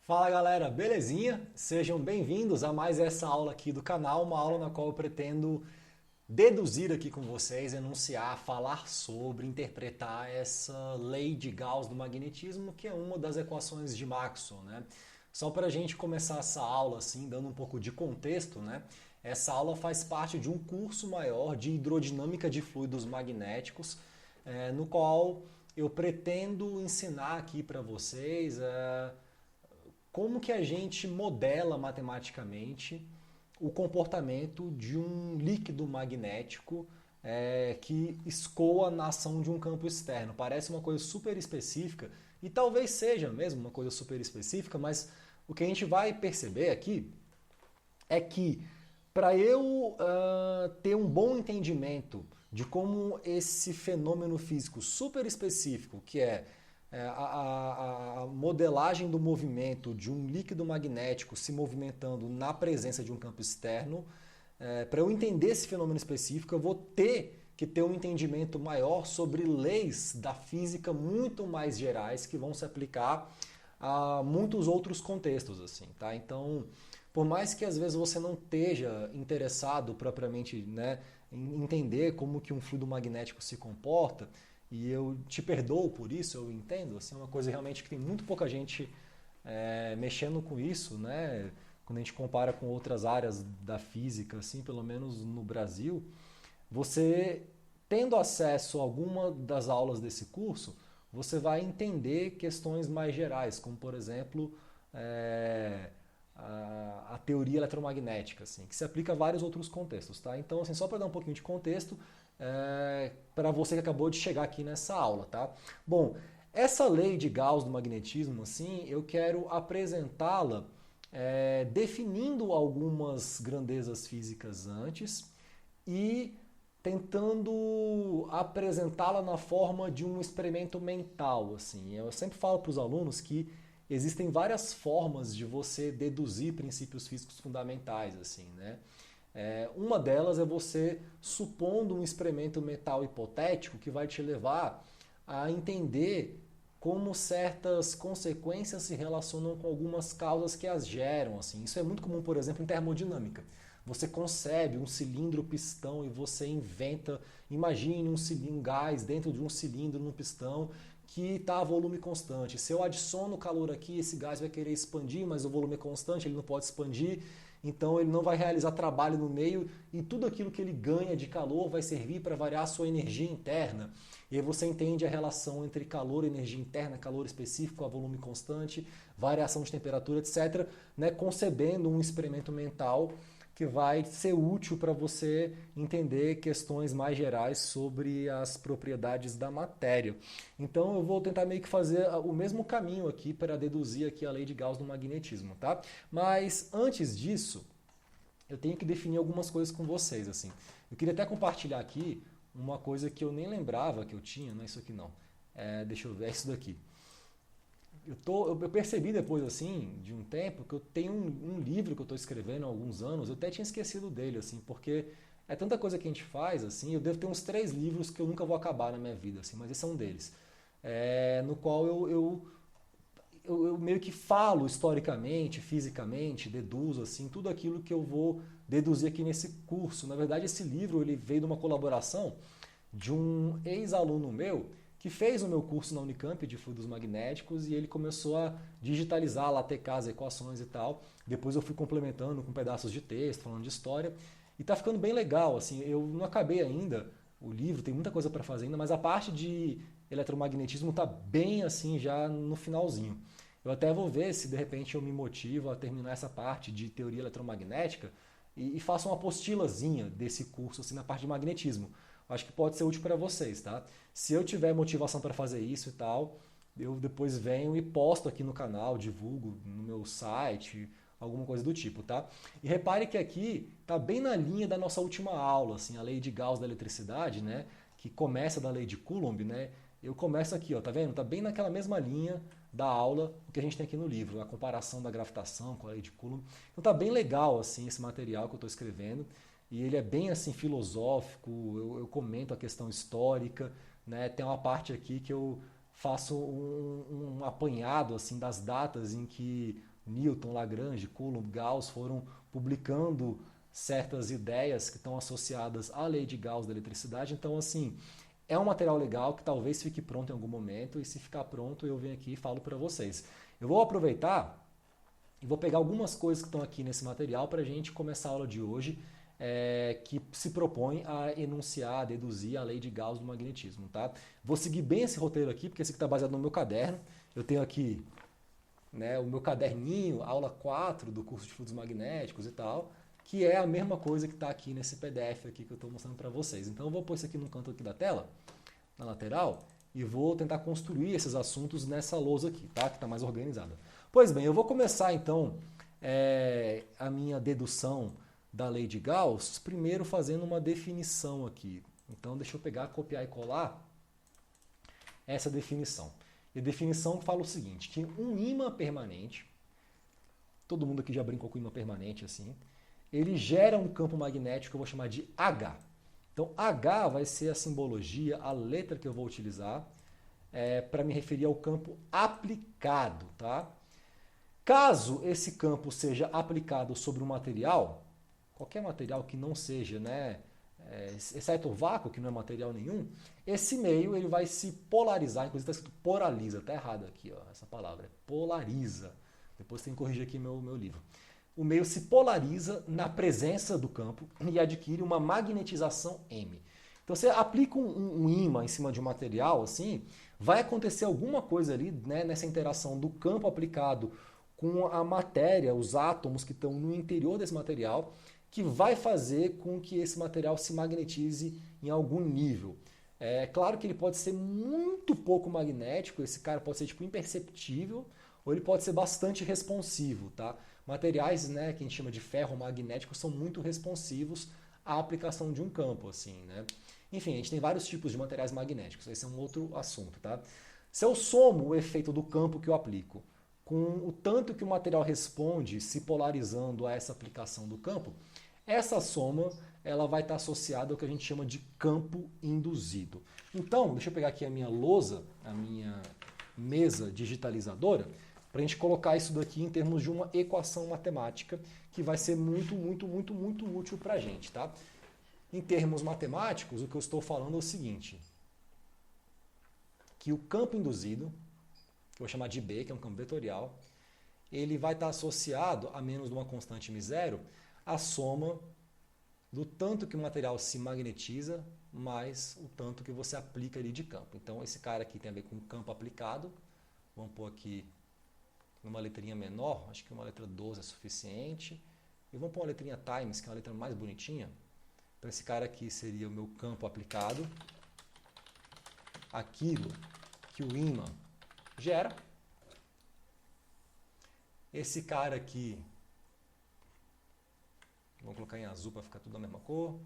Fala galera, belezinha? Sejam bem-vindos a mais essa aula aqui do canal, uma aula na qual eu pretendo deduzir aqui com vocês, enunciar, falar sobre, interpretar essa lei de Gauss do magnetismo, que é uma das equações de Maxwell, né? Só para a gente começar essa aula assim, dando um pouco de contexto, né? Essa aula faz parte de um curso maior de hidrodinâmica de fluidos magnéticos, no qual eu pretendo ensinar aqui para vocês como que a gente modela matematicamente o comportamento de um líquido magnético que escoa na ação de um campo externo. Parece uma coisa super específica, e talvez seja mesmo uma coisa super específica, mas o que a gente vai perceber aqui é que para eu ter um bom entendimento de como esse fenômeno físico super específico, que é a modelagem do movimento de um líquido magnético se movimentando na presença de um campo externo, para eu entender esse fenômeno específico, eu vou ter que ter um entendimento maior sobre leis da física muito mais gerais que vão se aplicar a muitos outros contextos, assim, tá? Então, por mais que às vezes você não esteja interessado propriamente, né, em entender como que um fluido magnético se comporta, e eu te perdoo por isso, eu entendo, assim, é uma coisa realmente que tem muito pouca gente mexendo com isso, né? Quando a gente compara com outras áreas da física, assim, pelo menos no Brasil, você tendo acesso a alguma das aulas desse curso, você vai entender questões mais gerais, como por exemplo a teoria eletromagnética, assim, que se aplica a vários outros contextos, tá? Então, assim, só para dar um pouquinho de contexto, para você que acabou de chegar aqui nessa aula, tá? Bom, essa lei de Gauss do magnetismo, assim, eu quero apresentá-la definindo algumas grandezas físicas antes e tentando apresentá-la na forma de um experimento mental, assim. Eu sempre falo para os alunos que existem várias formas de você deduzir princípios físicos fundamentais, assim, né? Uma delas é você supondo um experimento mental hipotético que vai te levar a entender como certas consequências se relacionam com algumas causas que as geram. Assim. Isso é muito comum, por exemplo, em termodinâmica. Você concebe um cilindro pistão e você inventa, imagine um gás dentro de um cilindro num pistão que está a volume constante. Se eu adiciono calor aqui, esse gás vai querer expandir, mas o volume é constante, ele não pode expandir, então ele não vai realizar trabalho no meio e tudo aquilo que ele ganha de calor vai servir para variar a sua energia interna. E aí você entende a relação entre calor, energia interna, calor específico, a volume constante, variação de temperatura, etc., né, concebendo um experimento mental que vai ser útil para você entender questões mais gerais sobre as propriedades da matéria. Então eu vou tentar meio que fazer o mesmo caminho aqui para deduzir aqui a lei de Gauss do magnetismo, tá? Mas antes disso, eu tenho que definir algumas coisas com vocês, assim. Eu queria até compartilhar aqui uma coisa que eu nem lembrava que eu tinha, não é isso aqui não. Deixa eu ver, é isso daqui. Eu percebi depois, assim, de um tempo, que eu tenho um livro que eu estou escrevendo há alguns anos, eu até tinha esquecido dele, assim, porque é tanta coisa que a gente faz, assim, eu devo ter uns 3 livros que eu nunca vou acabar na minha vida, assim, mas esse é um deles. No qual eu meio que falo historicamente, fisicamente, deduzo, assim, tudo aquilo que eu vou deduzir aqui nesse curso. Na verdade, esse livro ele veio de uma colaboração de um ex-aluno meu que fez o meu curso na Unicamp de fluidos magnéticos e ele começou a digitalizar, latecar as equações e tal. Depois eu fui complementando com pedaços de texto, falando de história. E tá ficando bem legal, assim, eu não acabei ainda o livro, tem muita coisa para fazer ainda, mas a parte de eletromagnetismo tá bem assim já no finalzinho. Eu até vou ver se de repente eu me motivo a terminar essa parte de teoria eletromagnética e faço uma apostilazinha desse curso assim na parte de magnetismo. Acho que pode ser útil para vocês, tá? Se eu tiver motivação para fazer isso e tal, eu depois venho e posto aqui no canal, divulgo no meu site, alguma coisa do tipo, tá? E repare que aqui tá bem na linha da nossa última aula, assim, a lei de Gauss da eletricidade, né? Que começa da lei de Coulomb, né? Eu começo aqui, ó, tá vendo? Tá bem naquela mesma linha da aula o que a gente tem aqui no livro, a comparação da gravitação com a lei de Coulomb. Então tá bem legal assim esse material que eu estou escrevendo e ele é bem assim filosófico. Eu comento a questão histórica, né? Tem uma parte aqui que eu faço um apanhado assim das datas em que Newton, Lagrange, Coulomb, Gauss foram publicando certas ideias que estão associadas à lei de Gauss da eletricidade. Então, assim, é um material legal que talvez fique pronto em algum momento, e se ficar pronto eu venho aqui e falo para vocês. Eu vou aproveitar e vou pegar algumas coisas que estão aqui nesse material para a gente começar a aula de hoje, que se propõe a enunciar, a deduzir a lei de Gauss do magnetismo. Tá? Vou seguir bem esse roteiro aqui, porque esse aqui está baseado no meu caderno. Eu tenho aqui, né, o meu caderninho, aula 4 do curso de fluidos magnéticos e tal, que é a mesma coisa que está aqui nesse PDF aqui que eu estou mostrando para vocês. Então eu vou pôr isso aqui no canto aqui da tela, na lateral, e vou tentar construir esses assuntos nessa lousa aqui, tá? Que está mais organizada. Pois bem, eu vou começar então a minha dedução da lei de Gauss, primeiro fazendo uma definição aqui. Então deixa eu pegar, copiar e colar essa definição. E a definição fala o seguinte, que um ímã permanente, todo mundo aqui já brincou com ímã permanente assim, ele gera um campo magnético que eu vou chamar de H. Então, H vai ser a simbologia, a letra que eu vou utilizar para me referir ao campo aplicado. Tá? Caso esse campo seja aplicado sobre um material, qualquer material que não seja, né, exceto o vácuo, que não é material nenhum, esse meio ele vai se polarizar, inclusive está escrito polariza, está errado aqui, ó, essa palavra, polariza. Depois tem que corrigir aqui meu livro. O meio se polariza na presença do campo e adquire uma magnetização M. Então você aplica um ímã em cima de um material, assim, vai acontecer alguma coisa ali, né, nessa interação do campo aplicado com a matéria, os átomos que estão no interior desse material, que vai fazer com que esse material se magnetize em algum nível. É claro que ele pode ser muito pouco magnético, esse cara pode ser tipo imperceptível, ou ele pode ser bastante responsivo, tá? Materiais, né, que a gente chama de ferromagnéticos são muito responsivos à aplicação de um campo, assim, né? Enfim, a gente tem vários tipos de materiais magnéticos, esse é um outro assunto, tá? Se eu somo o efeito do campo que eu aplico com o tanto que o material responde se polarizando a essa aplicação do campo, essa soma ela vai estar associada ao que a gente chama de campo induzido. Então, deixa eu pegar aqui a minha lousa, a minha mesa digitalizadora, para a gente colocar isso daqui em termos de uma equação matemática que vai ser muito útil para a gente. Tá? Em termos matemáticos, o que eu estou falando é o seguinte, que o campo induzido, que eu vou chamar de B, que é um campo vetorial, ele vai estar associado a menos de uma constante μ0, a soma do tanto que o material se magnetiza mais o tanto que você aplica ali de campo. Então esse cara aqui tem a ver com campo aplicado, vamos pôr aqui numa letrinha menor, acho que uma letra 12 é suficiente. E vamos pôr uma letrinha times, que é uma letra mais bonitinha. Então esse cara aqui seria o meu campo aplicado. Aquilo que o ímã gera. Esse cara aqui, vamos colocar em azul para ficar tudo da mesma cor.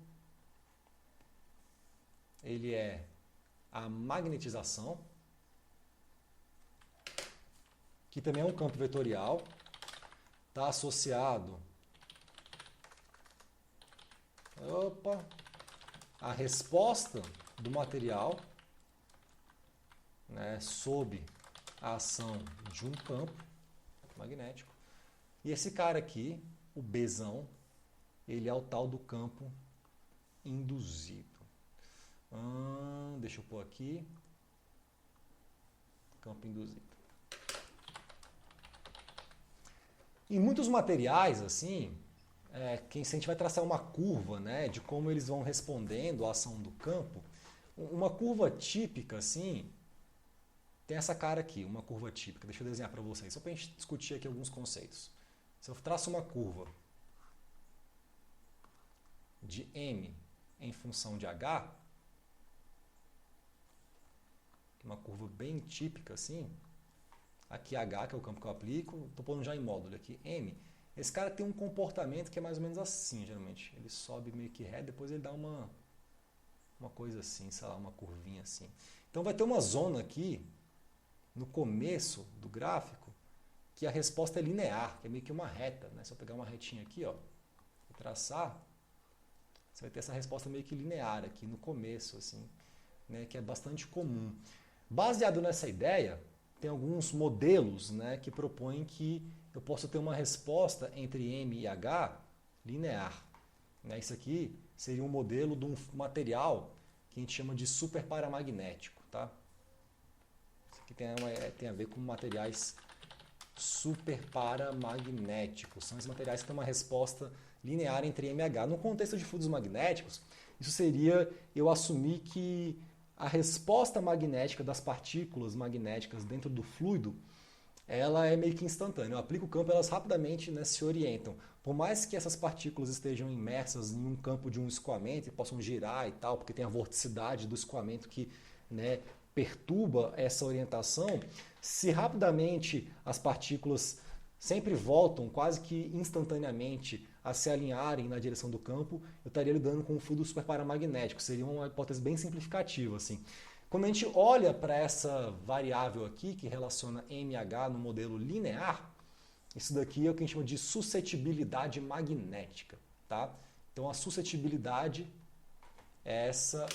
Ele é a magnetização, que também é um campo vetorial, está associado à resposta do material, né, sob a ação de um campo magnético. E esse cara aqui, o Bzão, ele é o tal do campo induzido. Deixa eu pôr aqui. Campo induzido. Em muitos materiais, assim, se a gente vai traçar uma curva, né, de como eles vão respondendo à ação do campo, uma curva típica, assim, tem essa cara aqui, uma curva típica. Deixa eu desenhar para vocês, só para a gente discutir aqui alguns conceitos. Se eu traço uma curva de M em função de H, uma curva bem típica assim, aqui H, que é o campo que eu aplico, estou pondo já em módulo aqui, M, esse cara tem um comportamento que é mais ou menos assim, geralmente. Ele sobe meio que reto, depois ele dá uma coisa assim, sei lá, uma curvinha assim. Então vai ter uma zona aqui, no começo do gráfico, que a resposta é linear, que é meio que uma reta, né? Se eu pegar uma retinha aqui, ó, e traçar, você vai ter essa resposta meio que linear aqui no começo, assim, né? Que é bastante comum. Baseado nessa ideia, tem alguns modelos, né, que propõem que eu possa ter uma resposta entre M e H linear. Né? Isso aqui seria um modelo de um material que a gente chama de superparamagnético. Tá? Isso aqui tem a ver com materiais superparamagnéticos. São esses materiais que têm uma resposta linear entre M e H. No contexto de fluidos magnéticos, isso seria eu assumir que a resposta magnética das partículas magnéticas dentro do fluido, ela é meio que instantânea. Eu aplico o campo, elas rapidamente, né, se orientam. Por mais que essas partículas estejam imersas em um campo de um escoamento e possam girar e tal, porque tem a vorticidade do escoamento que, né, perturba essa orientação, se rapidamente as partículas sempre voltam quase que instantaneamente a se alinharem na direção do campo, eu estaria lidando com um fluido superparamagnético. Seria uma hipótese bem significativa, assim. Quando a gente olha para essa variável aqui, que relaciona M e H no modelo linear, isso daqui é o que a gente chama de suscetibilidade magnética. Tá? Então a suscetibilidade é essa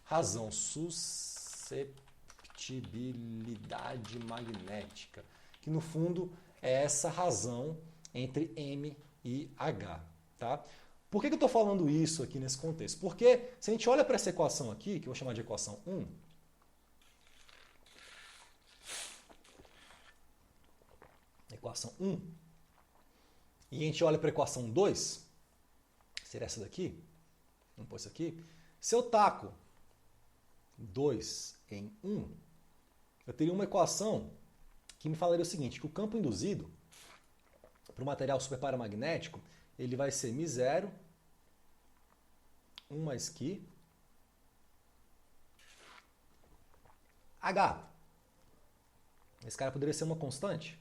razão, suscetibilidade magnética, que no fundo é essa razão entre M e H. Tá? Por que eu estou falando isso aqui nesse contexto? Porque se a gente olha para essa equação aqui, que eu vou chamar de equação 1, equação 1, e a gente olha para a equação 2, seria essa daqui, vamos pôr isso aqui, se eu taco 2 em 1, eu teria uma equação que me falaria o seguinte, que o campo induzido para o material superparamagnético, ele vai ser μ0, 1 mais Q, H. Esse cara poderia ser uma constante?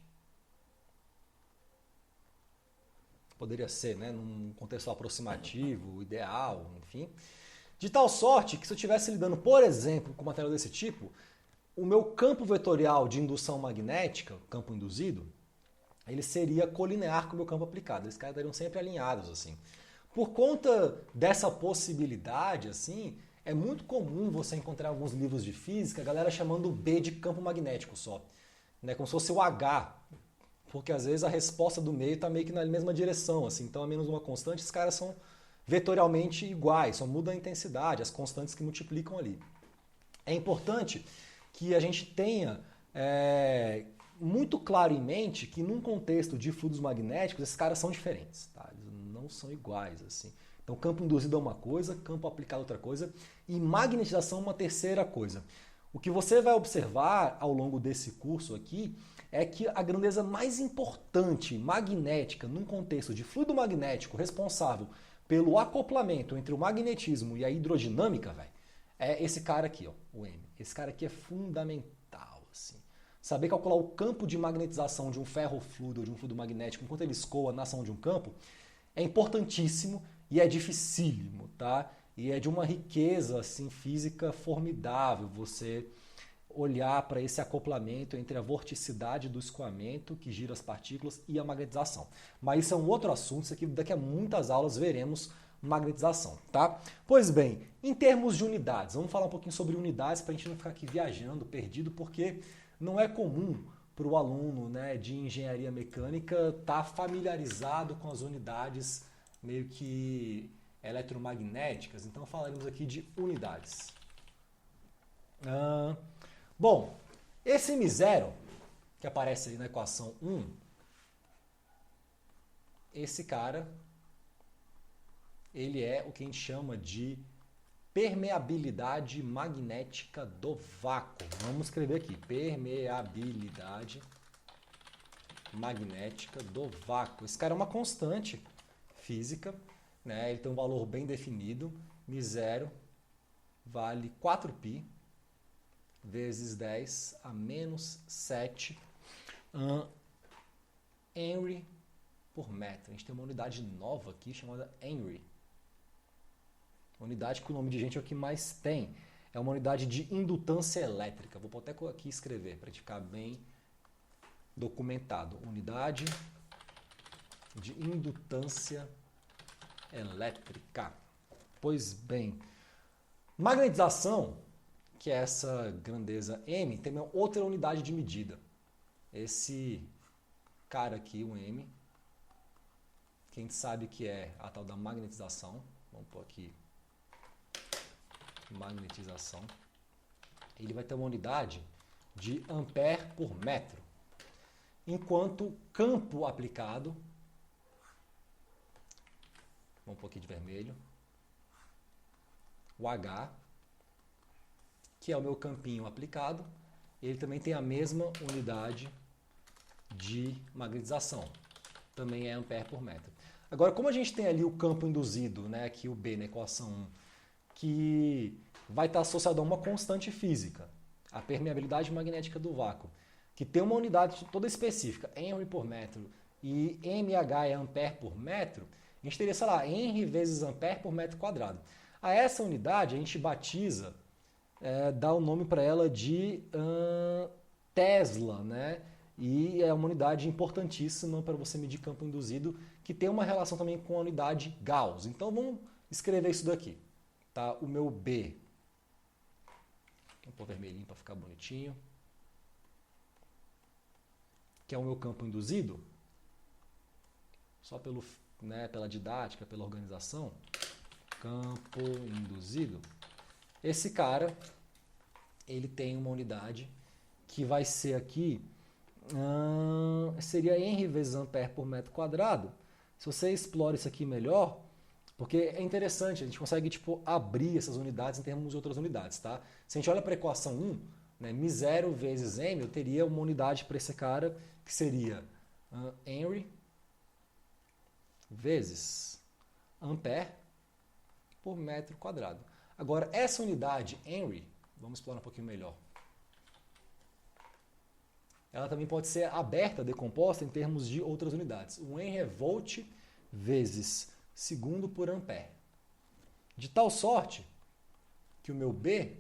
Poderia ser, né, num contexto aproximativo, ideal, enfim. De tal sorte que se eu estivesse lidando, por exemplo, com material desse tipo, o meu campo vetorial de indução magnética, campo induzido, ele seria colinear com o meu campo aplicado. Eles estariam sempre alinhados, assim. Por conta dessa possibilidade, assim, é muito comum você encontrar em alguns livros de física a galera chamando o B de campo magnético só. Né? Como se fosse o H. Porque às vezes a resposta do meio está meio que na mesma direção. Assim. Então, a menos uma constante, esses caras são vetorialmente iguais, só muda a intensidade, as constantes que multiplicam ali. É importante que a gente tenha muito claro em mente que num contexto de fluidos magnéticos, esses caras são diferentes, tá? Eles não são iguais, assim. Então, campo induzido é uma coisa, campo aplicado é outra coisa, e magnetização é uma terceira coisa. O que você vai observar ao longo desse curso aqui é que a grandeza mais importante magnética num contexto de fluido magnético responsável pelo acoplamento entre o magnetismo e a hidrodinâmica, véio, é esse cara aqui, ó, o M. Esse cara aqui é fundamental, assim. Saber calcular o campo de magnetização de um ferrofluido ou de um fluido magnético enquanto ele escoa na ação de um campo é importantíssimo e é dificílimo, tá? E é de uma riqueza assim, física formidável você olhar para esse acoplamento entre a vorticidade do escoamento que gira as partículas e a magnetização. Mas isso é um outro assunto, isso aqui daqui a muitas aulas veremos magnetização, tá? Pois bem, em termos de unidades, vamos falar um pouquinho sobre unidades para a gente não ficar aqui viajando, perdido, porque não é comum para o aluno, né, de engenharia mecânica estar familiarizado com as unidades meio que eletromagnéticas. Então falaremos aqui de unidades. Bom, esse M0, que aparece ali na equação 1, esse cara, ele é o que a gente chama de permeabilidade magnética do vácuo. Vamos escrever aqui, permeabilidade magnética do vácuo. Esse cara é uma constante física, né? Ele tem um valor bem definido, μ0 vale 4π vezes 10 a menos 7 Henry por metro. A gente tem uma unidade nova aqui chamada Henry. Uma unidade que o nome de gente é o que mais tem. É uma unidade de indutância elétrica. Vou até aqui escrever para ficar bem documentado. Unidade de indutância elétrica. Pois bem, magnetização, que é essa grandeza M, tem uma outra unidade de medida. Esse cara aqui, o M, que a gente sabe que é a tal da magnetização. Vamos pôr aqui, magnetização. Ele vai ter uma unidade de ampere por metro. Enquanto campo aplicado, vamos pôr aqui de vermelho, o H, que é o meu campinho aplicado, ele também tem a mesma unidade de magnetização. Também é ampere por metro. Agora, como a gente tem ali o campo induzido, né, aqui o B na equação 1, que vai estar associado a uma constante física, a permeabilidade magnética do vácuo, que tem uma unidade toda específica, Henry por metro, e mH é ampere por metro, a gente teria, sei lá, Henry vezes ampere por metro quadrado. A essa unidade a gente batiza, dá o nome para ela de Tesla, né? E é uma unidade importantíssima para você medir campo induzido, que tem uma relação também com a unidade Gauss. Então vamos escrever isso daqui. Tá? O meu B, vou pôr vermelhinho para ficar bonitinho, que é o meu campo induzido, só pela didática, pela organização, campo induzido. Esse cara, ele tem uma unidade que vai ser aqui, seria Henry vezes ampere por metro quadrado. Se você explora isso aqui melhor, porque é interessante, a gente consegue abrir essas unidades em termos de outras unidades. Tá? Se a gente olha para a equação 1, né, μ0 vezes m, eu teria uma unidade para esse cara que seria Henry vezes ampere por metro quadrado. Agora, essa unidade Henry, vamos explorar um pouquinho melhor. Ela também pode ser aberta, decomposta em termos de outras unidades. O Henry é volt vezes segundo por ampere. De tal sorte que o meu B,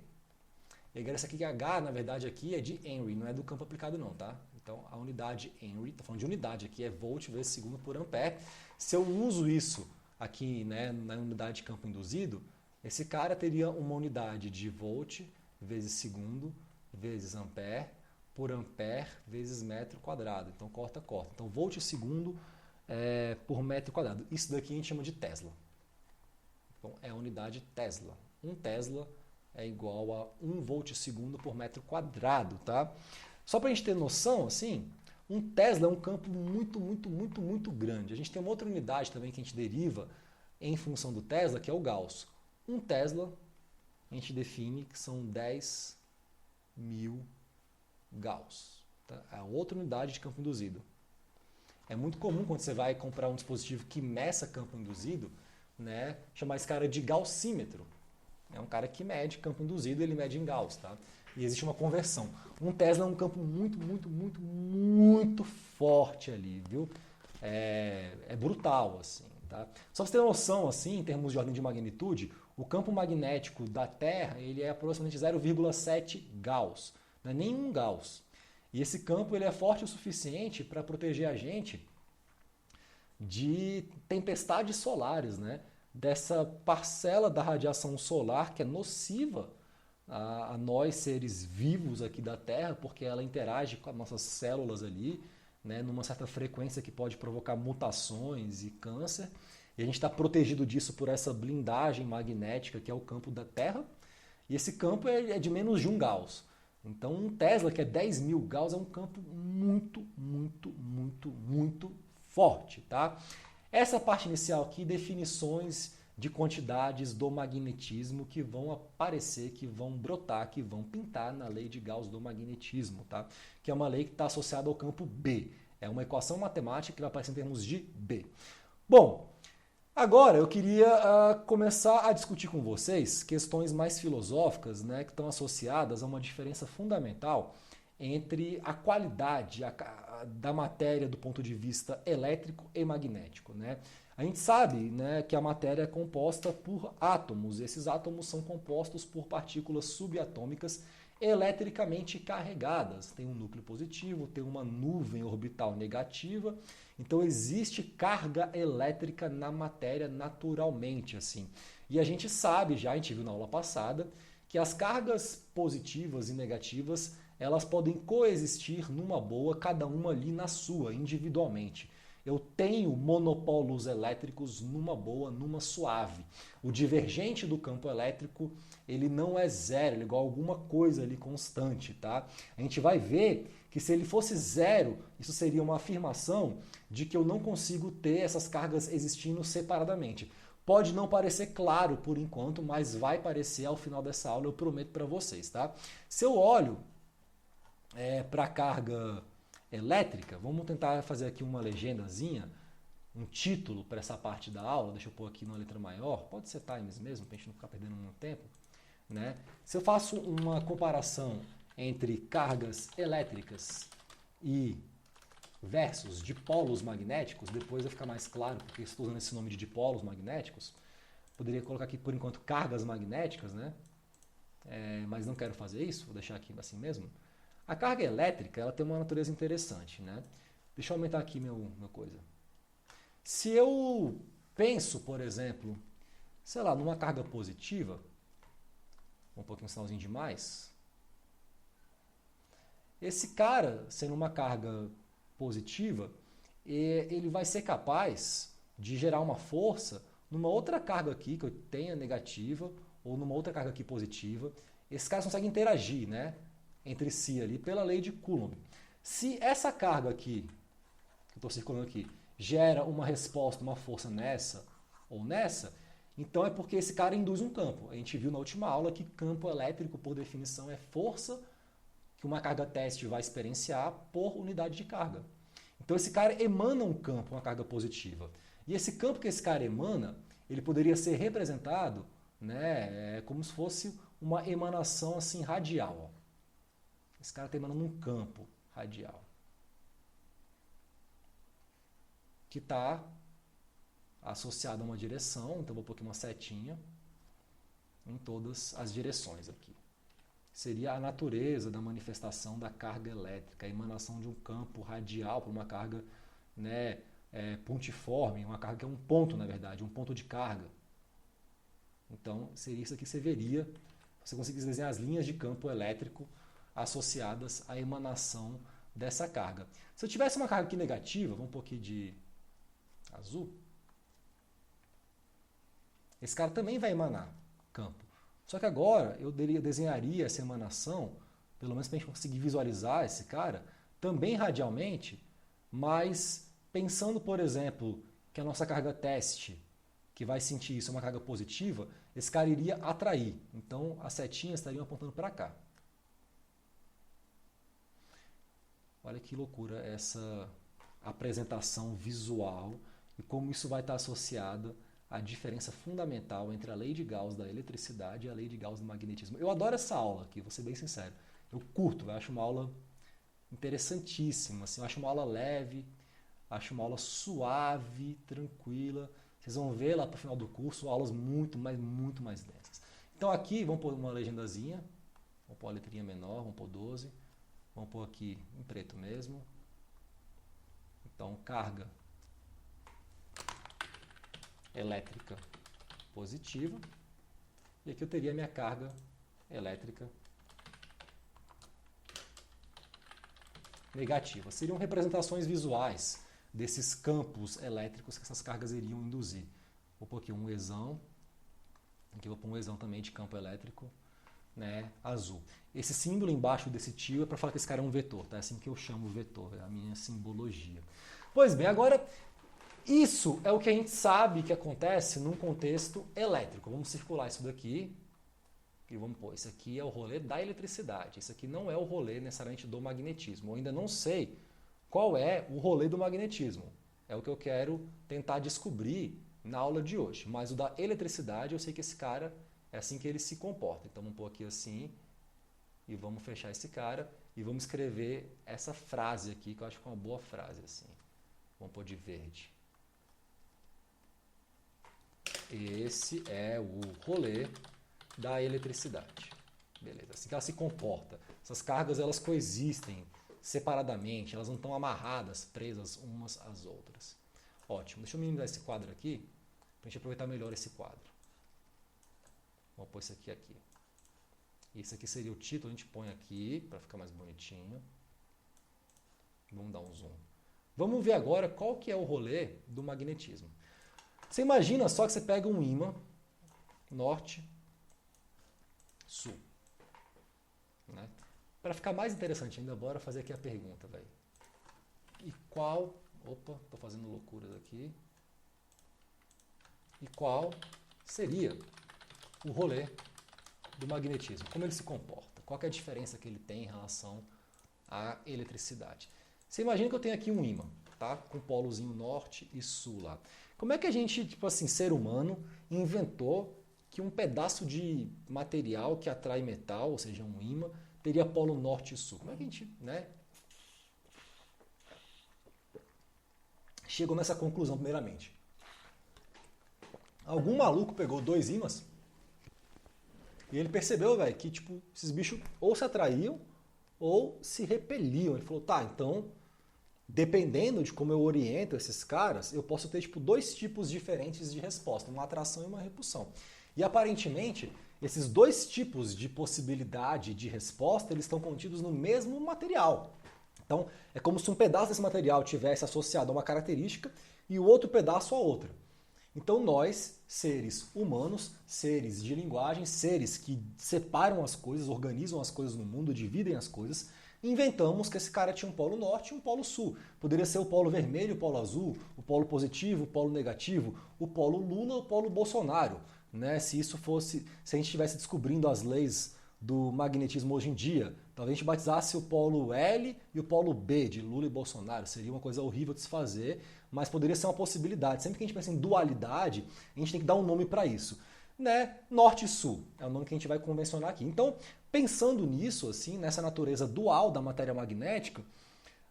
esse aqui que H, na verdade, aqui é de Henry, não é do campo aplicado não, tá? Então, a unidade Henry, estou falando de unidade aqui, é volt vezes segundo por ampere. Se eu uso isso aqui, né, na unidade de campo induzido, esse cara teria uma unidade de volt vezes segundo vezes ampere por ampere vezes metro quadrado. Então, corta. Então, volt segundo por metro quadrado. Isso daqui a gente chama de Tesla. Então, é a unidade Tesla. 1 Tesla é igual a 1 volt segundo por metro quadrado, tá? Só para a gente ter noção, assim, 1 Tesla é um campo muito grande. A gente tem uma outra unidade também que a gente deriva em função do Tesla, que é o Gauss. 1 Tesla, a gente define que são 10.000 Gauss. Tá? É outra unidade de campo induzido. É muito comum quando você vai comprar um dispositivo que meça campo induzido, né, chamar esse cara de gaussímetro. É um cara que mede campo induzido, ele mede em Gauss. Tá? E existe uma conversão. 1 Tesla é um campo muito forte ali, viu? É brutal, assim. Tá? Só para você ter noção, assim, em termos de ordem de magnitude, o campo magnético da Terra ele é aproximadamente 0,7 Gauss, não é nem 1 Gauss. E esse campo ele é forte o suficiente para proteger a gente de tempestades solares, né? Dessa parcela da radiação solar que é nociva a nós seres vivos aqui da Terra, porque ela interage com as nossas células ali, né, numa certa frequência que pode provocar mutações e câncer. E a gente está protegido disso por essa blindagem magnética que é o campo da Terra. E esse campo é de menos de 1 Gauss. Então um Tesla, que é 10.000 Gauss, é um campo muito forte. Tá? Essa parte inicial aqui, definições de quantidades do magnetismo que vão aparecer, que vão brotar, que vão pintar na lei de Gauss do magnetismo, tá? Que é uma lei que está associada ao campo B. É uma equação matemática que vai aparecer em termos de B. Bom, agora eu queria começar a discutir com vocês questões mais filosóficas, né, que estão associadas a uma diferença fundamental entre a qualidade da matéria do ponto de vista elétrico e magnético, né? A gente sabe, né, que a matéria é composta por átomos. Esses átomos são compostos por partículas subatômicas eletricamente carregadas. Tem um núcleo positivo, tem uma nuvem orbital negativa. Então existe carga elétrica na matéria naturalmente, assim. E a gente sabe já, a gente viu na aula passada, que as cargas positivas e negativas, elas podem coexistir numa boa, cada uma ali na sua, individualmente. Eu tenho monopolos elétricos numa boa, numa suave. O divergente do campo elétrico, ele não é zero, ele é igual a alguma coisa ali constante, tá? A gente vai ver que se ele fosse zero, isso seria uma afirmação de que eu não consigo ter essas cargas existindo separadamente. Pode não parecer claro por enquanto, mas vai parecer ao final dessa aula, eu prometo para vocês, tá? Se eu olho para a carga elétrica, vamos tentar fazer aqui uma legendazinha, um título para essa parte da aula, deixa eu pôr aqui numa letra maior, pode ser Times mesmo, para a gente não ficar perdendo muito tempo, né? Se eu faço uma comparação entre cargas elétricas e versus dipolos magnéticos, depois vai ficar mais claro, porque estou usando esse nome de dipolos magnéticos, poderia colocar aqui por enquanto cargas magnéticas, né? Mas não quero fazer isso, vou deixar aqui assim mesmo. A carga elétrica, ela tem uma natureza interessante, né? Deixa eu aumentar aqui meu coisa. Se eu penso, por exemplo, sei lá, numa carga positiva, um pouquinho um sinalzinho de mais, esse cara, sendo uma carga positiva, ele vai ser capaz de gerar uma força numa outra carga aqui, que eu tenha negativa, ou numa outra carga aqui positiva. Esses caras conseguem interagir, né, entre si ali pela lei de Coulomb. Se essa carga aqui, que eu estou circulando aqui, gera uma resposta, uma força nessa ou nessa, então é porque esse cara induz um campo. A gente viu na última aula que campo elétrico, por definição, é força que uma carga teste vai experienciar por unidade de carga. Então esse cara emana um campo, uma carga positiva. E esse campo que esse cara emana, ele poderia ser representado, né, como se fosse uma emanação assim radial. Ó. Esse cara está emanando um campo radial. Que está associado a uma direção, então vou pôr aqui uma setinha em todas as direções aqui. Seria a natureza da manifestação da carga elétrica, a emanação de um campo radial para uma carga, né, pontiforme, uma carga que é um ponto, na verdade, um ponto de carga. Então, seria isso aqui que você veria, se você conseguisse desenhar as linhas de campo elétrico associadas à emanação dessa carga. Se eu tivesse uma carga aqui negativa, vamos pôr aqui de azul, esse cara também vai emanar campo. Só que agora eu desenharia essa emanação, pelo menos para a gente conseguir visualizar esse cara, também radialmente, mas pensando, por exemplo, que a nossa carga teste, que vai sentir isso, é uma carga positiva, esse cara iria atrair. Então as setinhas estariam apontando para cá. Olha que loucura essa apresentação visual e como isso vai estar associado à diferença fundamental entre a lei de Gauss da eletricidade e a lei de Gauss do magnetismo. Eu adoro essa aula aqui, vou ser bem sincero. Eu curto, eu acho uma aula interessantíssima, assim, eu acho uma aula leve, acho uma aula suave, tranquila. Vocês vão ver lá para o final do curso aulas muito mais densas. Então aqui, vamos pôr uma legendazinha, vamos pôr uma letrinha menor, vamos pôr 12, vamos pôr aqui em preto mesmo. Então, carga elétrica positiva. E aqui eu teria a minha carga elétrica negativa. Seriam representações visuais desses campos elétricos que essas cargas iriam induzir. Vou pôr aqui um Ezão. Aqui eu vou pôr um Ezão também de campo elétrico, né, azul. Esse símbolo embaixo desse tio é para falar que esse cara é um vetor. Tá? É assim que eu chamo o vetor, é a minha simbologia. Pois bem, agora isso é o que a gente sabe que acontece num contexto elétrico. Vamos circular isso daqui e vamos pôr, isso aqui é o rolê da eletricidade. Isso aqui não é o rolê necessariamente do magnetismo. Eu ainda não sei qual é o rolê do magnetismo. É o que eu quero tentar descobrir na aula de hoje. Mas o da eletricidade, eu sei que esse cara é assim que ele se comporta. Então vamos pôr aqui assim e vamos fechar esse cara e vamos escrever essa frase aqui, que eu acho que é uma boa frase assim. Vamos pôr de verde. Esse é o rolê da eletricidade. Beleza, assim que ela se comporta. Essas cargas elas coexistem separadamente, elas não estão amarradas, presas umas às outras. Ótimo, deixa eu minimizar esse quadro aqui, para a gente aproveitar melhor esse quadro. Vamos pôr isso aqui. Esse aqui seria o título, a gente põe aqui para ficar mais bonitinho. Vamos dar um zoom. Vamos ver agora qual que é o rolê do magnetismo. Você imagina só que você pega um ímã norte, sul. Né? Para ficar mais interessante ainda, bora fazer aqui a pergunta, velho. E qual... Opa, estou fazendo loucuras aqui. E qual seria o rolê do magnetismo? Como ele se comporta? Qual que é a diferença que ele tem em relação à eletricidade? Você imagina que eu tenho aqui um ímã, tá? Com polozinho norte e sul lá. Como é que a gente, tipo assim, ser humano, inventou que um pedaço de material que atrai metal, ou seja, um ímã, teria polo norte e sul? Como é que a gente, né, chegou nessa conclusão, primeiramente? Algum maluco pegou dois ímãs e ele percebeu, velho, que tipo, esses bichos ou se atraíam ou se repeliam. Ele falou, tá, então, dependendo de como eu oriento esses caras, eu posso ter tipo dois tipos diferentes de resposta, uma atração e uma repulsão. E aparentemente, esses dois tipos de possibilidade de resposta, eles estão contidos no mesmo material. Então, é como se um pedaço desse material tivesse associado a uma característica e o outro pedaço a outra. Então nós, seres humanos, seres de linguagem, seres que separam as coisas, organizam as coisas no mundo, dividem as coisas, inventamos que esse cara tinha um polo norte e um polo sul. Poderia ser o polo vermelho, o polo azul, o polo positivo, o polo negativo, o polo Lula, o polo Bolsonaro. Né? Se a gente estivesse descobrindo as leis do magnetismo hoje em dia, talvez a gente batizasse o polo L e o polo B de Lula e Bolsonaro. Seria uma coisa horrível de se fazer, mas poderia ser uma possibilidade. Sempre que a gente pensa em dualidade, a gente tem que dar um nome para isso. Né? Norte e Sul é o nome que a gente vai convencionar aqui. Então, pensando nisso, assim, nessa natureza dual da matéria magnética,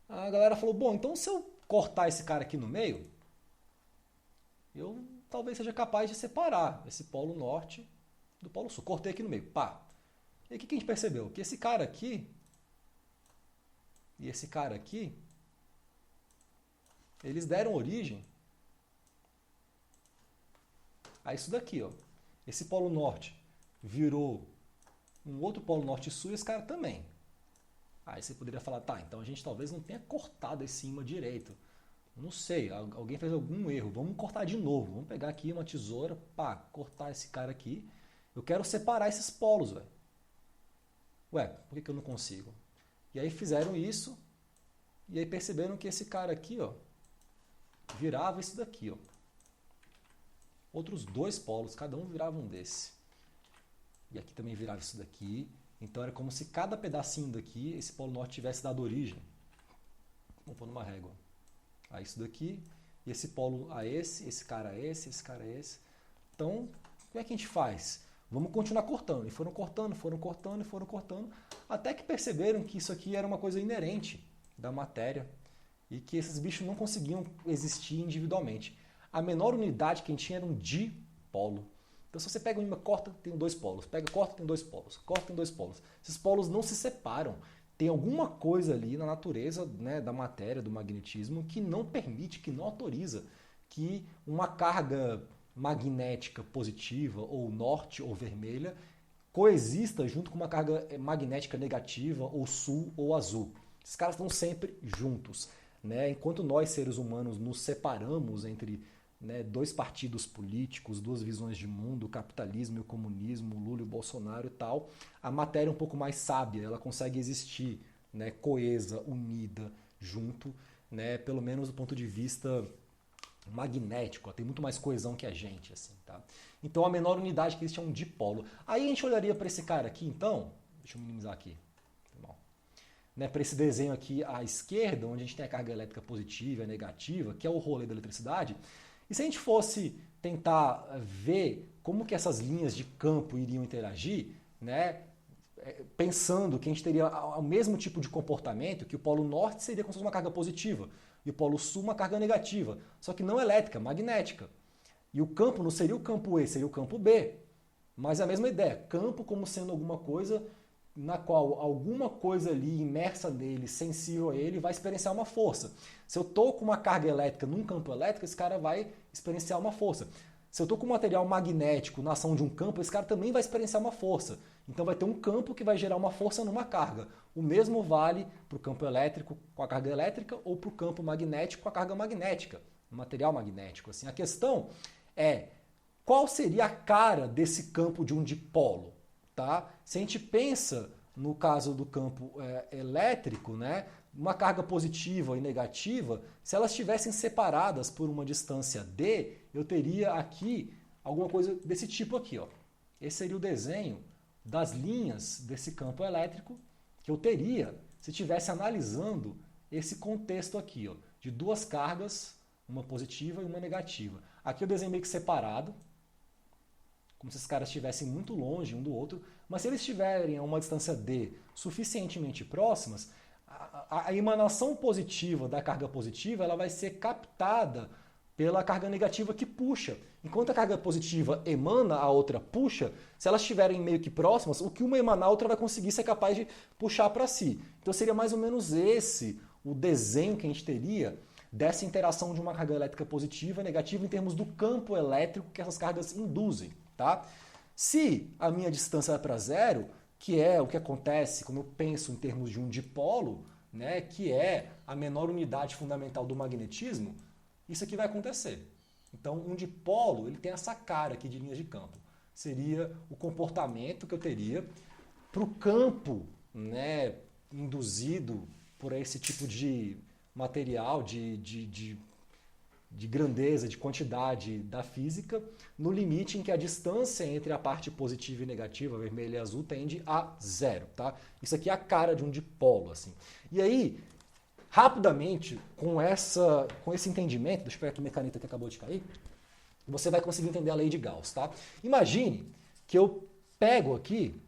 a galera falou, bom, então se eu cortar esse cara aqui no meio, eu talvez seja capaz de separar esse polo norte do polo sul. Cortei aqui no meio, pá. E o que a gente percebeu? Que esse cara aqui e esse cara aqui, eles deram origem a isso daqui, ó. Esse polo norte virou um outro polo norte e sul e esse cara também. Aí você poderia falar, tá, então a gente talvez não tenha cortado esse ímã direito. Não sei, alguém fez algum erro. Vamos cortar de novo. Vamos pegar aqui uma tesoura, pá, cortar esse cara aqui. Eu quero separar esses polos, velho. Ué, por que eu não consigo? E aí fizeram isso e aí perceberam que esse cara aqui, ó, virava isso daqui, ó. Outros dois polos, cada um virava um desse. E aqui também virava isso daqui. Então era como se cada pedacinho daqui, esse polo norte tivesse dado origem. Vamos pôr numa régua. A isso daqui, e esse polo a esse cara a esse cara a esse. Então, como é que a gente faz? Vamos continuar cortando. E foram cortando, até que perceberam que isso aqui era uma coisa inerente da matéria e que esses bichos não conseguiam existir individualmente. A menor unidade que a gente tinha era um dipolo. Então, se você pega um ímã, corta, tem dois polos. Pega, corta, tem dois polos. Corta, tem dois polos. Esses polos não se separam. Tem alguma coisa ali na natureza, né, da matéria, do magnetismo, que não permite, que não autoriza que uma carga magnética positiva, ou norte ou vermelha, coexista junto com uma carga magnética negativa, ou sul ou azul. Esses caras estão sempre juntos. Né? Enquanto nós, seres humanos, nos separamos entre, né, dois partidos políticos, duas visões de mundo, o capitalismo e o comunismo, o Lula e o Bolsonaro e tal, a matéria é um pouco mais sábia, ela consegue existir, né, coesa, unida, junto, né, pelo menos do ponto de vista magnético, tem muito mais coesão que a gente, assim, tá? Então a menor unidade que existe é um dipolo. Aí a gente olharia para esse cara aqui, então, deixa eu minimizar aqui, né, para esse desenho aqui à esquerda, onde a gente tem a carga elétrica positiva e negativa, que é o rolê da eletricidade. E se a gente fosse tentar ver como que essas linhas de campo iriam interagir, né, pensando que a gente teria o mesmo tipo de comportamento, que o polo norte seria como se fosse uma carga positiva e o polo sul uma carga negativa, só que não elétrica, magnética. E o campo não seria o campo E, seria o campo B. Mas é a mesma ideia, campo como sendo alguma coisa na qual alguma coisa ali imersa nele, sensível a ele, vai experienciar uma força. Se eu estou com uma carga elétrica num campo elétrico, esse cara vai experienciar uma força. Se eu estou com um material magnético na ação de um campo, esse cara também vai experienciar uma força. Então vai ter um campo que vai gerar uma força numa carga. O mesmo vale para o campo elétrico com a carga elétrica ou para o campo magnético com a carga magnética, o material magnético. Assim. A questão é qual seria a cara desse campo de um dipolo? Tá? Se a gente pensa no caso do campo elétrico, né, uma carga positiva e negativa, se elas estivessem separadas por uma distância d, eu teria aqui alguma coisa desse tipo aqui. Ó. Esse seria o desenho das linhas desse campo elétrico que eu teria se estivesse analisando esse contexto aqui, ó, de duas cargas, uma positiva e uma negativa. Aqui eu desenho meio que separado, como se esses caras estivessem muito longe um do outro, mas se eles estiverem a uma distância d suficientemente próximas, a emanação positiva da carga positiva ela vai ser captada pela carga negativa que puxa. Enquanto a carga positiva emana, a outra puxa, se elas estiverem meio que próximas, o que uma emanar, a outra vai conseguir ser capaz de puxar para si. Então seria mais ou menos esse o desenho que a gente teria dessa interação de uma carga elétrica positiva e negativa em termos do campo elétrico que essas cargas induzem. Tá? Se a minha distância é para zero, que é o que acontece quando eu penso em termos de um dipolo, né, que é a menor unidade fundamental do magnetismo, isso aqui vai acontecer. Então, um dipolo ele tem essa cara aqui de linhas de campo. Seria o comportamento que eu teria para o campo, né, induzido por esse tipo de material, de grandeza, de quantidade da física, no limite em que a distância entre a parte positiva e negativa, vermelho e azul, tende a zero. Tá? Isso aqui é a cara de um dipolo. Assim. E aí, rapidamente, com esse entendimento, deixa eu pegar aqui minha caneta que acabou de cair, você vai conseguir entender a lei de Gauss. Tá? Imagine que eu pego aqui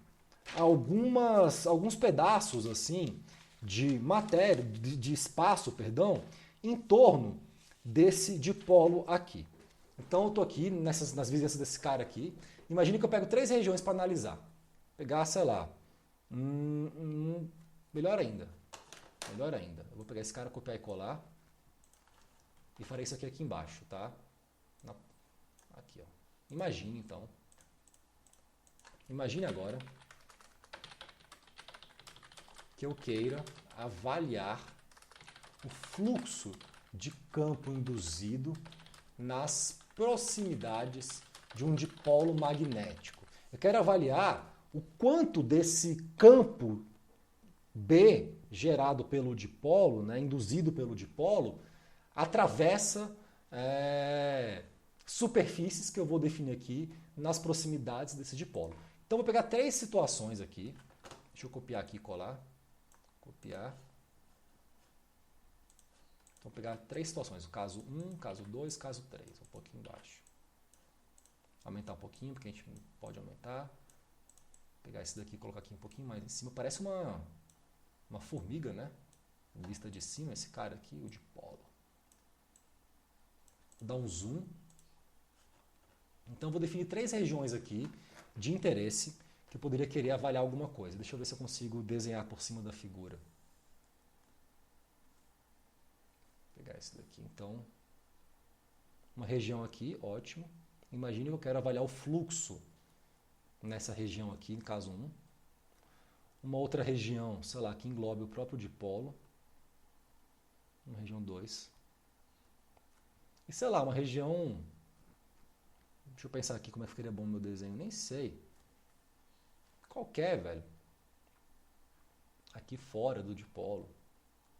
alguns pedaços assim de matéria, de espaço, perdão, em torno desse dipolo aqui. Então eu estou aqui nas vizinhanças desse cara aqui. Imagine que eu pego 3 regiões para analisar. Pegar, sei lá, melhor ainda. Melhor ainda. Eu vou pegar esse cara, copiar e colar. E farei isso aqui embaixo, tá? Aqui, ó. Imagine, então. Imagine agora que eu queira avaliar o fluxo de campo induzido nas proximidades de um dipolo magnético. Eu quero avaliar o quanto desse campo B gerado pelo dipolo, né, induzido pelo dipolo, atravessa superfícies que eu vou definir aqui nas proximidades desse dipolo. Então, vou pegar 3 situações aqui. Deixa eu copiar aqui e colar. Copiar. Vou pegar 3 situações. O caso 1, caso 2, caso 3. Um pouquinho embaixo. Aumentar um pouquinho, porque a gente pode aumentar. Pegar esse daqui e colocar aqui um pouquinho mais em cima. Parece uma formiga, né? Vista de cima, esse cara aqui, o dipolo. Vou dar um zoom. Então, vou definir 3 regiões aqui de interesse que eu poderia querer avaliar alguma coisa. Deixa eu ver se eu consigo desenhar por cima da figura. Vou pegar esse daqui. Então, uma região aqui, ótimo. Imagine que eu quero avaliar o fluxo nessa região aqui, em caso 1. Uma outra região, sei lá, que englobe o próprio dipolo. Uma região 2. E sei lá, uma região... Deixa eu pensar aqui como é que ficaria bom o meu desenho. Nem sei. Qualquer, velho. Aqui fora do dipolo.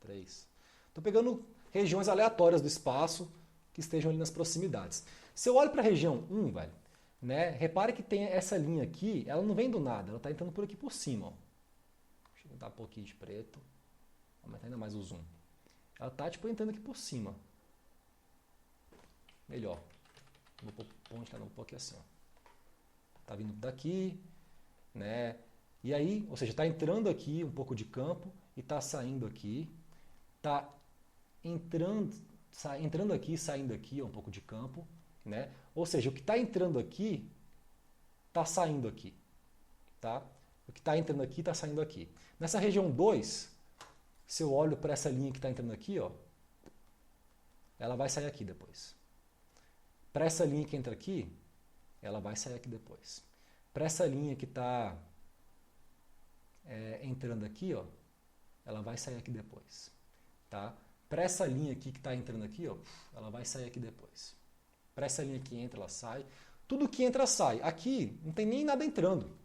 3. Estou pegando regiões aleatórias do espaço que estejam ali nas proximidades. Se eu olho para a região 1, velho, né, repare que tem essa linha aqui, ela não vem do nada, ela está entrando por aqui por cima. Ó. Deixa eu dar um pouquinho de preto. Aumentar ainda mais o zoom. Ela está tipo entrando aqui por cima. Melhor. Vou pôr um pouco assim. Está vindo daqui, né? E aí, ou seja, está entrando aqui um pouco de campo e está saindo aqui. Está entrando aqui e saindo aqui um pouco de campo, né? Ou seja, o que está entrando aqui está saindo aqui, tá? O que está entrando aqui está saindo aqui. Nessa região 2, se eu olho para essa linha que está entrando aqui, ó, ela vai sair aqui depois. Para essa linha que entra aqui, ela vai sair aqui depois. Para essa linha que está entrando aqui, ó, ela vai sair aqui depois. Tá? Para essa linha aqui que está entrando aqui, ó, ela vai sair aqui depois. Para essa linha que entra, ela sai. Tudo que entra, sai. Aqui não tem nem nada entrando.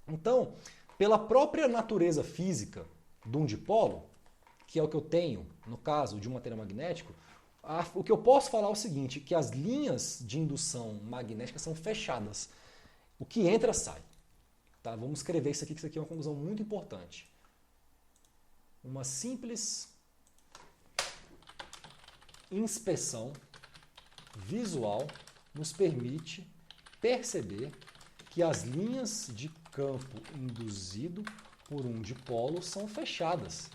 Então, pela própria natureza física de um dipolo, que é o que eu tenho no caso de um material magnético, o que eu posso falar é o seguinte, que as linhas de indução magnética são fechadas. O que entra, sai. Tá? Vamos escrever isso aqui, que isso aqui é uma conclusão muito importante. Uma simples inspeção visual nos permite perceber que as linhas de campo induzido por um dipolo são fechadas.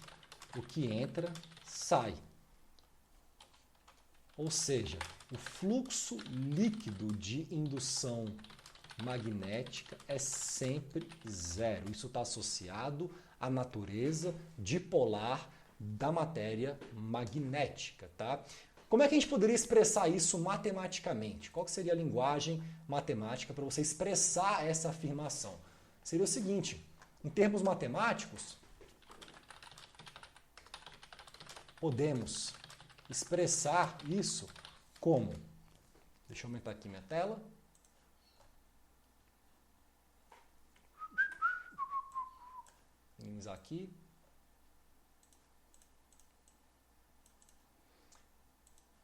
O que entra, sai. Ou seja, o fluxo líquido de indução magnética é sempre zero. Isso está associado à natureza dipolar da matéria magnética, tá? Como é que a gente poderia expressar isso matematicamente? Qual que seria a linguagem matemática para você expressar essa afirmação? Seria o seguinte, em termos matemáticos, podemos expressar isso como, deixa eu aumentar aqui minha tela, minimizar aqui,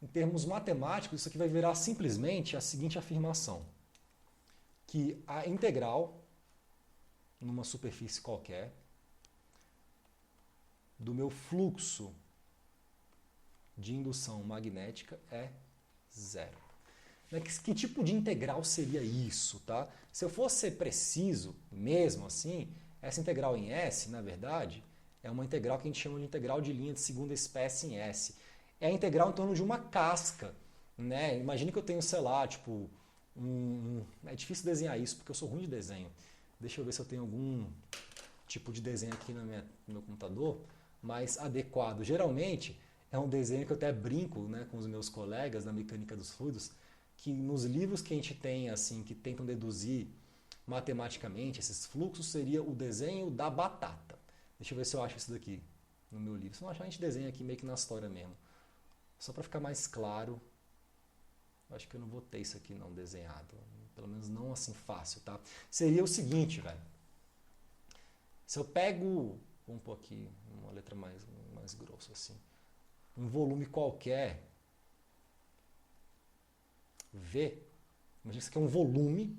em termos matemáticos, isso aqui vai virar simplesmente a seguinte afirmação, que a integral numa superfície qualquer do meu fluxo de indução magnética é zero. Que tipo de integral seria isso? Tá? Se eu fosse ser preciso, mesmo assim, essa integral em S, na verdade, é uma integral que a gente chama de integral de linha de segunda espécie em S. É a integral em torno de uma casca. Né? Imagine que eu tenho, sei lá, tipo, é difícil desenhar isso porque eu sou ruim de desenho. Deixa eu ver se eu tenho algum tipo de desenho aqui no meu computador mais adequado. Geralmente, é um desenho que eu até brinco, né, com os meus colegas da mecânica dos fluidos, que nos livros que a gente tem, assim, que tentam deduzir matematicamente esses fluxos, seria o desenho da batata. Deixa eu ver se eu acho isso daqui no meu livro. Se não achar, a gente desenha aqui meio que na história mesmo. Só para ficar mais claro, eu acho que eu não vou ter isso aqui não desenhado. Pelo menos não assim fácil, tá? Seria o seguinte, velho. Se eu pego, vamos pôr aqui uma letra mais grossa assim, um volume qualquer, V, imagina que isso aqui é um volume,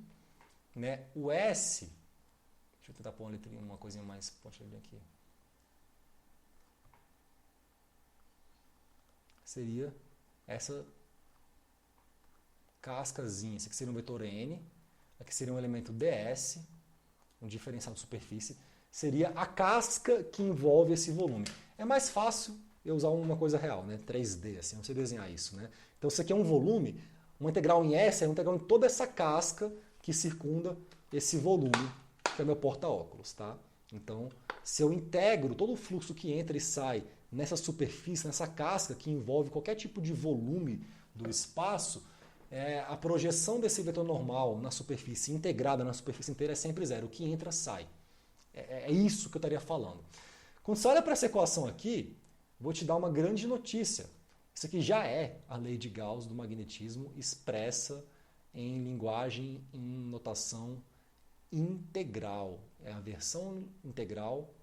né? O S, deixa eu tentar pôr uma letrinha, uma coisinha mais pontilhadinha aqui. Seria essa cascazinha, esse aqui seria um vetor N, aqui seria um elemento ds, um diferencial de superfície, seria a casca que envolve esse volume. É mais fácil eu usar uma coisa real, né? 3D, assim, não sei desenhar isso, né? Então isso aqui é um volume, uma integral em S é uma integral em toda essa casca que circunda esse volume, que é meu porta-óculos, tá? Então, se eu integro todo o fluxo que entra e sai nessa superfície, nessa casca que envolve qualquer tipo de volume do espaço, a projeção desse vetor normal na superfície, integrada na superfície inteira, é sempre zero. O que entra, sai. É isso que eu estaria falando. Quando você olha para essa equação aqui, vou te dar uma grande notícia. Isso aqui já é a lei de Gauss do magnetismo expressa em linguagem, em notação integral. É a versão integral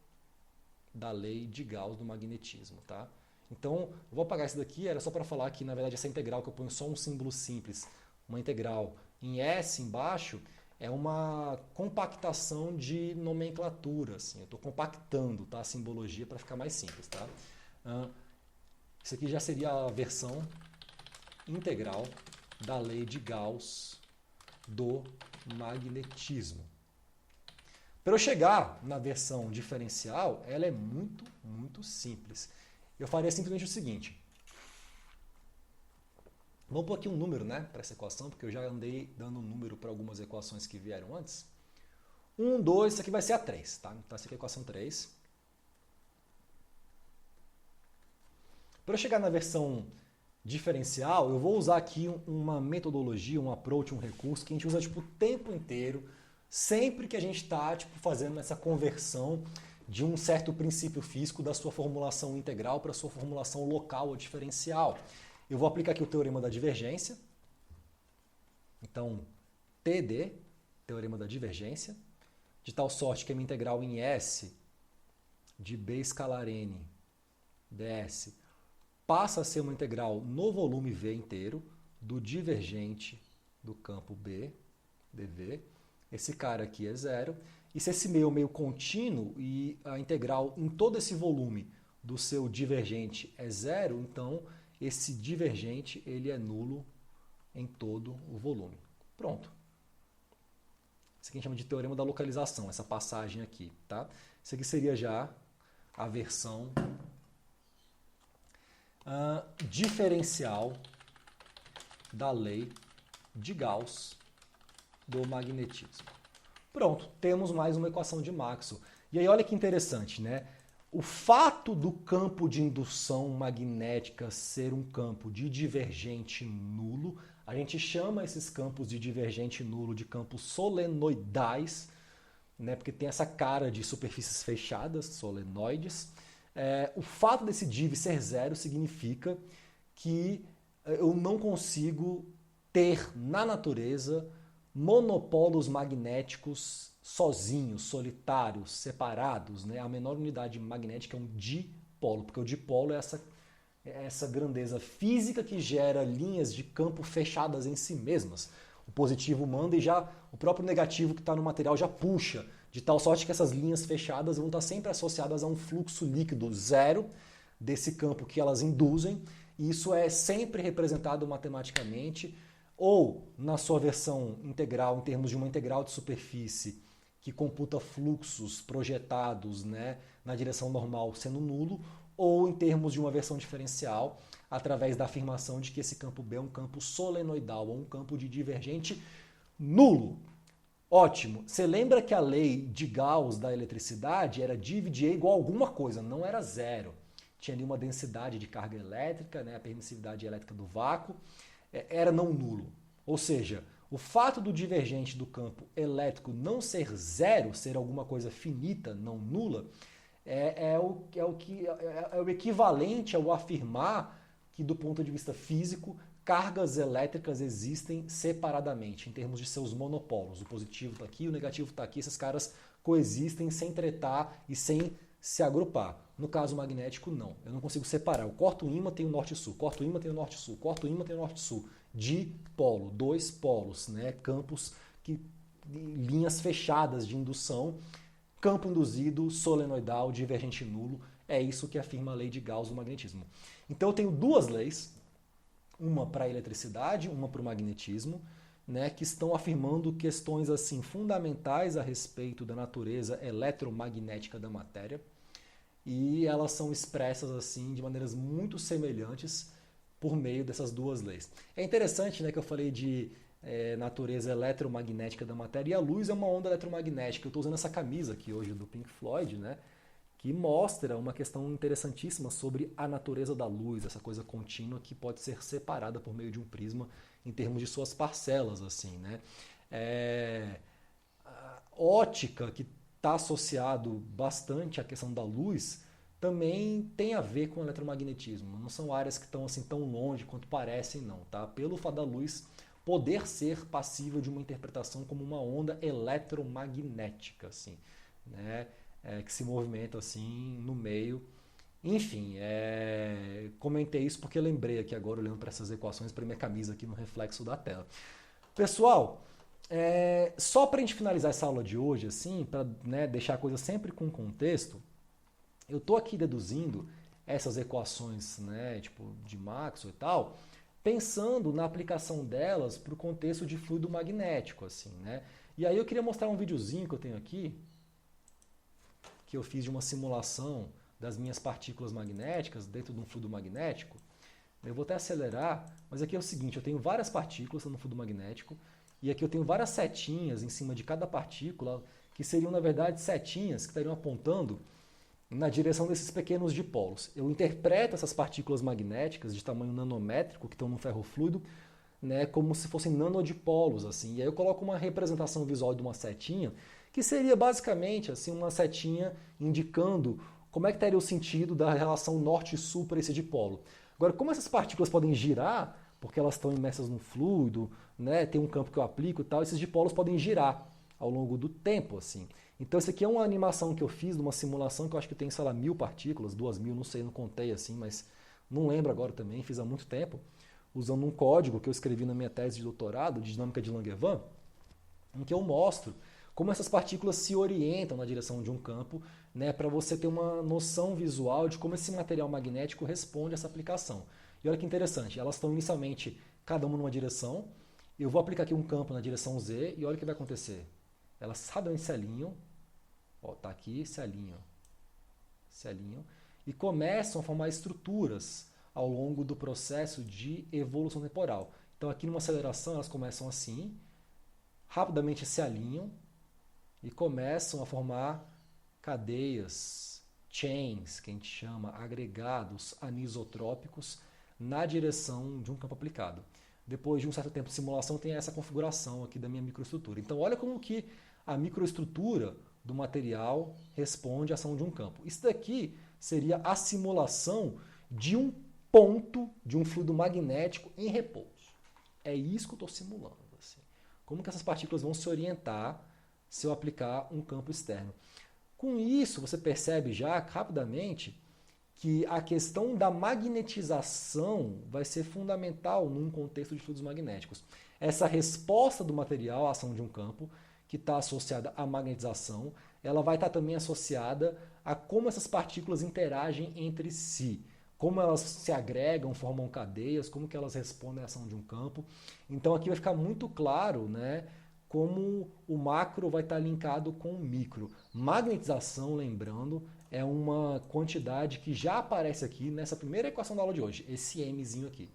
da lei de Gauss do magnetismo, tá? Então, eu vou apagar isso daqui, era só para falar que, na verdade, essa integral que eu ponho só um símbolo simples, uma integral em S embaixo, é uma compactação de nomenclatura, assim. Eu estou compactando, tá, a simbologia para ficar mais simples, tá? Isso aqui já seria a versão integral da lei de Gauss do magnetismo. Para eu chegar na versão diferencial, ela é muito, muito simples. Eu faria simplesmente o seguinte. Vamos pôr aqui um número, né, para essa equação, porque eu já andei dando um número para algumas equações que vieram antes. 1, 2, isso aqui vai ser a 3, tá? Então essa aqui é a equação 3. Para eu chegar na versão diferencial, eu vou usar aqui uma metodologia, um approach, um recurso que a gente usa tipo, o tempo inteiro, sempre que a gente está tipo, fazendo essa conversão de um certo princípio físico da sua formulação integral para a sua formulação local ou diferencial. Eu vou aplicar aqui o teorema da divergência. Então, TD, teorema da divergência, de tal sorte que a minha integral em S de B escalar N ds passa a ser uma integral no volume V inteiro do divergente do campo B, dV. Esse cara aqui é zero. E se esse meio é meio contínuo e a integral em todo esse volume do seu divergente é zero, então esse divergente ele é nulo em todo o volume. Pronto. Isso aqui a gente chama de teorema da localização, essa passagem aqui. Tá? Isso aqui seria já a versão diferencial da lei de Gauss do magnetismo. Pronto, temos mais uma equação de Maxwell. E aí olha que interessante, né? O fato do campo de indução magnética ser um campo de divergente nulo, a gente chama esses campos de divergente nulo de campos solenoidais, né? Porque tem essa cara de superfícies fechadas, solenoides. O fato desse div ser zero significa que eu não consigo ter na natureza monopolos magnéticos sozinhos, solitários, separados. Né? A menor unidade magnética é um dipolo, porque o dipolo é essa grandeza física que gera linhas de campo fechadas em si mesmas. O positivo manda e já o próprio negativo que está no material já puxa, de tal sorte que essas linhas fechadas vão estar sempre associadas a um fluxo líquido zero desse campo que elas induzem, e isso é sempre representado matematicamente, ou na sua versão integral, em termos de uma integral de superfície que computa fluxos projetados, né, na direção normal sendo nulo, ou em termos de uma versão diferencial, através da afirmação de que esse campo B é um campo solenoidal, ou um campo de divergente nulo. Ótimo. Você lembra que a lei de Gauss da eletricidade era div de E igual a alguma coisa, não era zero. Tinha ali uma densidade de carga elétrica, né, a permissividade elétrica do vácuo, era não nulo. Ou seja, o fato do divergente do campo elétrico não ser zero, ser alguma coisa finita, não nula, é o equivalente ao afirmar que, do ponto de vista físico, cargas elétricas existem separadamente, em termos de seus monopolos. O positivo está aqui, o negativo está aqui, esses caras coexistem sem tretar e sem se agrupar. No caso magnético, não. Eu não consigo separar. Eu corto o ímã, tem o norte e sul. Corto o ímã, tem o norte e sul. Corto o ímã, tem o norte e sul. Dipolo, dois polos, né? Campos, linhas fechadas de indução. Campo induzido, solenoidal, divergente nulo. É isso que afirma a lei de Gauss do magnetismo. Então eu tenho duas leis, uma para a eletricidade, uma para o magnetismo, né, que estão afirmando questões assim fundamentais a respeito da natureza eletromagnética da matéria, e elas são expressas assim de maneiras muito semelhantes por meio dessas duas leis. É interessante, né, que eu falei de natureza eletromagnética da matéria, e a luz é uma onda eletromagnética. Eu estou usando essa camisa aqui hoje do Pink Floyd, né, que mostra uma questão interessantíssima sobre a natureza da luz, essa coisa contínua que pode ser separada por meio de um prisma em termos de suas parcelas, assim, né? A ótica, que está associado bastante à questão da luz, também tem a ver com o eletromagnetismo. Não são áreas que estão assim tão longe quanto parecem, não, tá? Pelo fato da luz poder ser passível de uma interpretação como uma onda eletromagnética, assim, né? Que se movimenta assim no meio. Enfim, comentei isso porque lembrei aqui agora, olhando para essas equações, para minha camisa aqui no reflexo da tela. Pessoal, só para a gente finalizar essa aula de hoje, assim, para, né, deixar a coisa sempre com contexto, eu estou aqui deduzindo essas equações, né, tipo de Maxwell e tal, pensando na aplicação delas para o contexto de fluido magnético, assim, né? E aí eu queria mostrar um videozinho que eu tenho aqui, que eu fiz de uma simulação das minhas partículas magnéticas dentro de um fluido magnético. Eu vou até acelerar, mas aqui é o seguinte, eu tenho várias partículas no fluido magnético, e aqui eu tenho várias setinhas em cima de cada partícula, que seriam, na verdade, setinhas que estariam apontando na direção desses pequenos dipolos. Eu interpreto essas partículas magnéticas de tamanho nanométrico que estão no ferrofluido, né, como se fossem nanodipolos, assim. E aí eu coloco uma representação visual de uma setinha, que seria basicamente assim, uma setinha indicando como é que estaria o sentido da relação norte-sul para esse dipolo. Agora, como essas partículas podem girar, porque elas estão imersas no fluido, né, tem um campo que eu aplico e tal, esses dipolos podem girar ao longo do tempo, assim. Então, isso aqui é uma animação que eu fiz, de uma simulação que eu acho que tem, sei lá, 1000 partículas, 2000, não sei, não contei assim, mas não lembro agora também, fiz há muito tempo, usando um código que eu escrevi na minha tese de doutorado, de dinâmica de Langevin, em que eu mostro como essas partículas se orientam na direção de um campo, né, para você ter uma noção visual de como esse material magnético responde a essa aplicação. E olha que interessante, elas estão inicialmente cada uma numa direção, eu vou aplicar aqui um campo na direção Z e olha o que vai acontecer. Elas rapidamente se alinham, ó, tá aqui, se alinham, e começam a formar estruturas ao longo do processo de evolução temporal. Então aqui numa aceleração elas começam assim, rapidamente se alinham e começam a formar cadeias, chains, que a gente chama, agregados anisotrópicos, na direção de um campo aplicado. Depois de um certo tempo de simulação tem essa configuração aqui da minha microestrutura. Então olha como que a microestrutura do material responde à ação de um campo. Isso daqui seria a simulação de um ponto de um fluido magnético em repouso. É isso que eu estou simulando. Assim. Como que essas partículas vão se orientar se eu aplicar um campo externo. Com isso, você percebe já rapidamente que a questão da magnetização vai ser fundamental num contexto de fluidos magnéticos. Essa resposta do material à ação de um campo, que está associada à magnetização, ela vai estar também associada a como essas partículas interagem entre si, como elas se agregam, formam cadeias, como que elas respondem à ação de um campo. Então aqui vai ficar muito claro, né, como o macro vai estar linkado com o micro. Magnetização, lembrando, é uma quantidade que já aparece aqui nessa primeira equação da aula de hoje, esse mzinho aqui.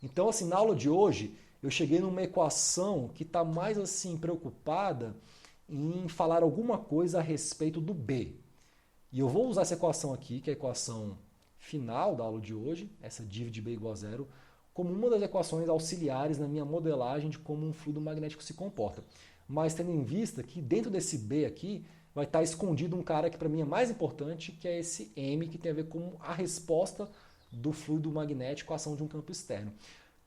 Então, assim, na aula de hoje, eu cheguei numa equação que está mais assim preocupada em falar alguma coisa a respeito do B. E eu vou usar essa equação aqui, que é a equação final da aula de hoje, essa div de B igual a zero, como uma das equações auxiliares na minha modelagem de como um fluido magnético se comporta. Mas tendo em vista que dentro desse B aqui vai estar escondido um cara que para mim é mais importante, que é esse M, que tem a ver com a resposta do fluido magnético à ação de um campo externo.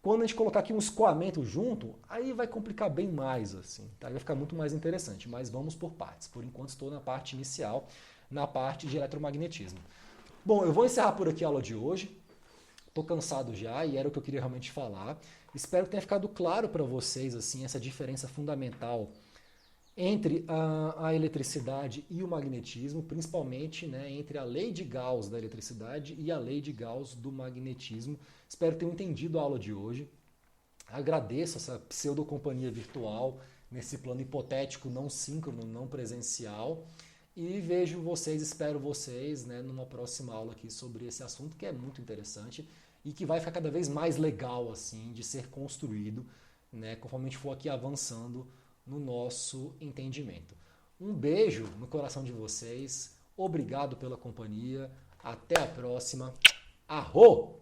Quando a gente colocar aqui um escoamento junto, aí vai complicar bem mais, assim, tá? Vai ficar muito mais interessante, mas vamos por partes. Por enquanto estou na parte inicial, na parte de eletromagnetismo. Bom, eu vou encerrar por aqui a aula de hoje. Estou cansado já e era o que eu queria realmente falar. Espero que tenha ficado claro para vocês assim essa diferença fundamental entre a eletricidade e o magnetismo, principalmente, né, entre a lei de Gauss da eletricidade e a lei de Gauss do magnetismo. Espero ter entendido a aula de hoje. Agradeço essa pseudo-companhia virtual nesse plano hipotético, não síncrono, não presencial. E vejo vocês, espero vocês, né, numa próxima aula aqui sobre esse assunto que é muito interessante e que vai ficar cada vez mais legal assim de ser construído, né, conforme a gente for aqui avançando no nosso entendimento. Um beijo no coração de vocês, obrigado pela companhia, até a próxima. Arro!